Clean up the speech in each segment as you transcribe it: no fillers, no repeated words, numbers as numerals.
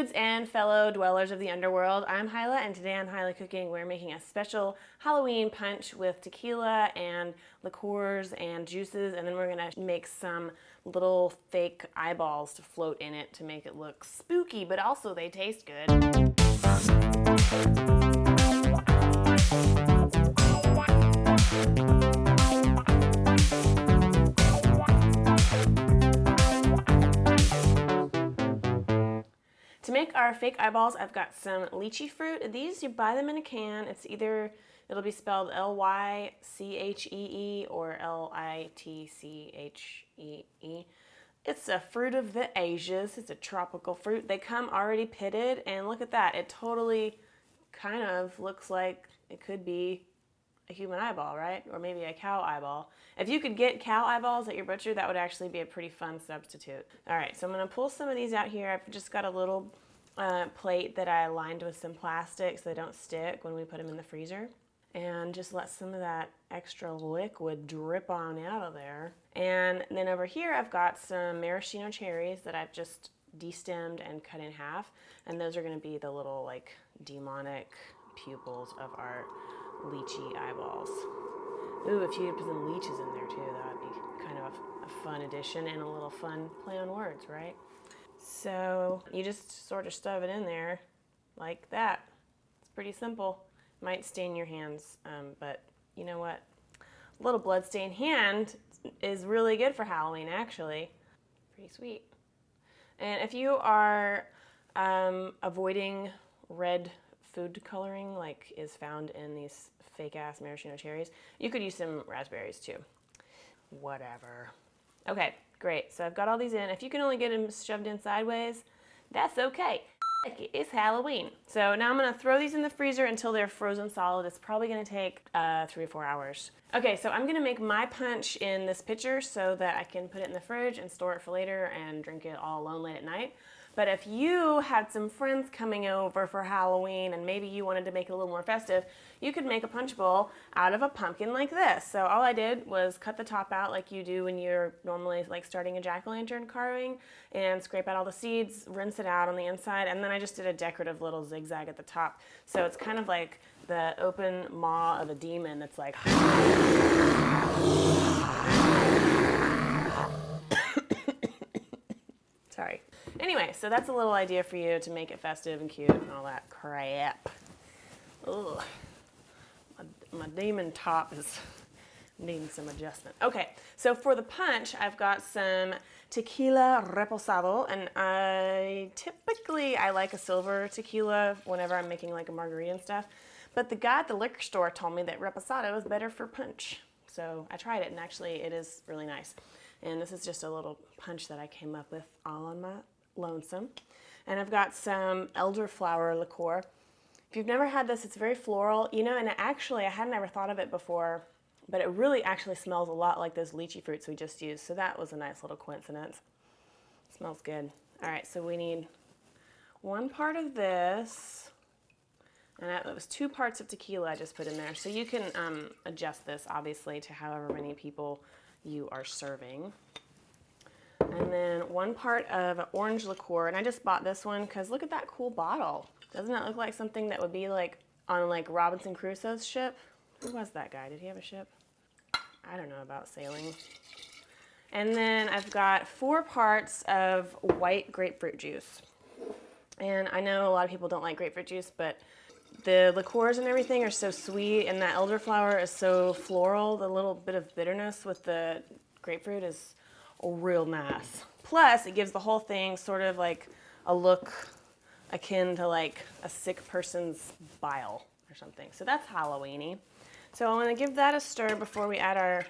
dudes and fellow dwellers of the underworld, I'm Hilah, and today on Hilah Cooking we're making a special Halloween punch with tequila and liqueurs and juices, and then we're gonna make some little fake eyeballs to float in it to make it look spooky, but also they taste good. To make our fake eyeballs, I've got some lychee fruit. These, you buy them in a can. It'll be spelled Lychee or Litchee. It's a fruit of the Asias. It's a tropical fruit. They come already pitted, and look at that. It totally kind of looks like it could be a human eyeball, right? Or maybe a cow eyeball. If you could get cow eyeballs at your butcher, that would actually be a pretty fun substitute. All right, so I'm gonna pull some of these out here. I've just got a little plate that I lined with some plastic so they don't stick when we put them in the freezer. And just let some of that extra liquid drip on out of there. And then over here, I've got some maraschino cherries that I've just destemmed and cut in half. And those are gonna be the little like demonic pupils of our lychee eyeballs. Ooh, if you could put some leeches in there too, that would be kind of a fun addition and a little fun play on words, right? So you just sort of shove it in there like that. It's pretty simple. Might stain your hands, but you know what? A little blood-stained hand is really good for Halloween, actually. Pretty sweet. And if you are avoiding red food coloring like is found in these fake-ass maraschino cherries, you could use some raspberries too. Whatever. Okay, great. So I've got all these in. If you can only get them shoved in sideways, that's okay. It's Halloween. So now I'm gonna throw these in the freezer until they're frozen solid. It's probably gonna take 3 or 4 hours. Okay, so I'm gonna make my punch in this pitcher so that I can put it in the fridge and store it for later and drink it all alone late at night. But if you had some friends coming over for Halloween and maybe you wanted to make it a little more festive, you could make a punch bowl out of a pumpkin like this. So all I did was cut the top out like you do when you're normally like starting a jack-o'-lantern carving, and scrape out all the seeds, rinse it out on the inside, and then I just did a decorative little zigzag at the top. So it's kind of like the open maw of a demon that's like sorry. Anyway, so that's a little idea for you to make it festive and cute and all that crap. Ugh. My demon top is needing some adjustment. Okay, so for the punch, I've got some tequila reposado, and I like a silver tequila whenever I'm making like a margarita and stuff, but the guy at the liquor store told me that reposado is better for punch. So I tried it, and actually it is really nice. And this is just a little punch that I came up with all on my lonesome. And I've got some Elderflower Liqueur. If you've never had this, it's very floral, you know, and actually I had never thought of it before, but it really actually smells a lot like those lychee fruits we just used, so that was a nice little coincidence. It smells good. All right, so we need 1 part of this, and it was 2 parts of tequila I just put in there, so you can adjust this, obviously, to however many people you are serving. And then 1 part of orange liqueur, and I just bought this one because look at that cool bottle. Doesn't that look like something that would be like on like Robinson Crusoe's ship? Who was that guy? Did he have a ship? I don't know about sailing. And then I've got 4 parts of white grapefruit juice. And I know a lot of people don't like grapefruit juice, but the liqueurs and everything are so sweet, and that elderflower is so floral. The little bit of bitterness with the grapefruit is real nice. Plus, it gives the whole thing sort of like a look akin to like a sick person's bile or something. So that's Halloween-y. So I'm gonna give that a stir before we add our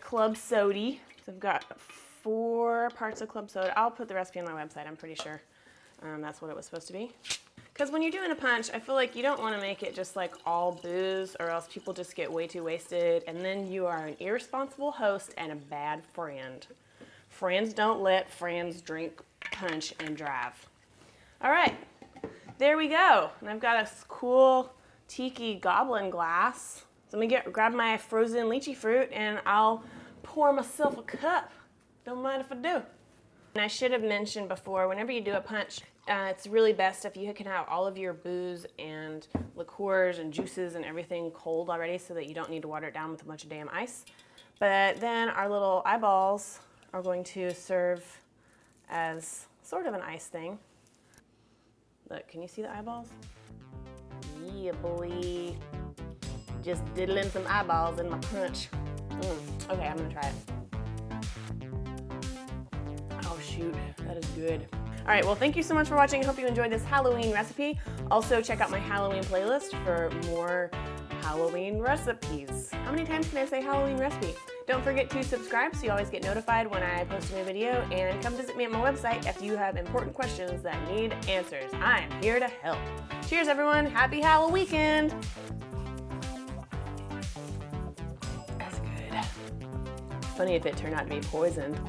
club soda. So I've got 4 parts of club soda. I'll put the recipe on my website, I'm pretty sure that's what it was supposed to be. Because when you're doing a punch, I feel like you don't want to make it just like all booze, or else people just get way too wasted, and then you are an irresponsible host and a bad friend. Friends don't let friends drink punch and drive. All right, there we go. And I've got a cool tiki goblin glass. So let me grab my frozen lychee fruit, and I'll pour myself a cup. Don't mind if I do. And I should have mentioned before, whenever you do a punch, It's really best if you can have all of your booze and liqueurs and juices and everything cold already so that you don't need to water it down with a bunch of damn ice. But then our little eyeballs are going to serve as sort of an ice thing. Look, can you see the eyeballs? Yeah, boy. Just diddling some eyeballs in my punch. Okay, I'm gonna try it. Oh shoot, that is good. All right, well, thank you so much for watching. I hope you enjoyed this Halloween recipe. Also, check out my Halloween playlist for more Halloween recipes. How many times can I say Halloween recipe? Don't forget to subscribe so you always get notified when I post a new video, and come visit me at my website if you have important questions that need answers. I'm here to help. Cheers, everyone. Happy Halloween weekend. That's good. Funny if it turned out to be poisoned.